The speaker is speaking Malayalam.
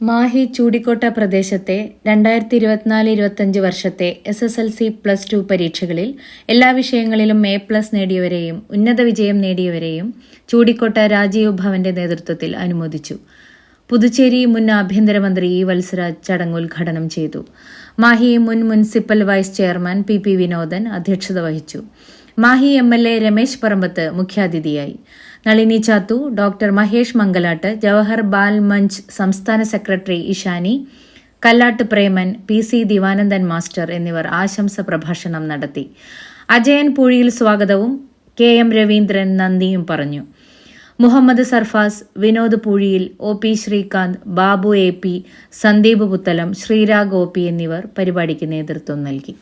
മാഹി ചൂടിക്കോട്ട പ്രദേശത്തെ 2024-25 വർഷത്തെ SSLC+2 പരീക്ഷകളിൽ എല്ലാ വിഷയങ്ങളിലും A+ നേടിയവരെയും ഉന്നത വിജയം നേടിയവരെയും ചൂടിക്കോട്ട രാജീവ് ഭവന്റെ നേതൃത്വത്തിൽ അനുമോദിച്ചു. പുതുച്ചേരി മുൻ ആഭ്യന്തരമന്ത്രി ഇ. വത്സരാജ് ചടങ്ങ് ഉദ്ഘാടനം ചെയ്തു. മാഹി മുൻ municipal vice chairman P Vinodan അധ്യക്ഷത വഹിച്ചു. മാഹി MLA രമേശ് പറമ്പത്ത് മുഖ്യാതിഥിയായി. നളിനി ചാത്തു, ഡോക്ടർ മഹേഷ് മംഗലാട്ട്, ജവഹർ ബാൽ മഞ്ച് സംസ്ഥാന secretary Ishani, Kallat Preman, PC Divanandan master എന്നിവർ ആശംസ പ്രഭാഷണം നടത്തി. അജയൻ പൂഴിയിൽ സ്വാഗതവും KM രവീന്ദ്രൻ നന്ദിയും പറഞ്ഞു. Muhammad Sarfaz, Vinod പൂഴിയിൽ, OP Srikanth, Babu AP, Sandeep Puttalam, Sreerag OP എന്നിവർ പരിപാടിക്ക് നേതൃത്വം നൽകി.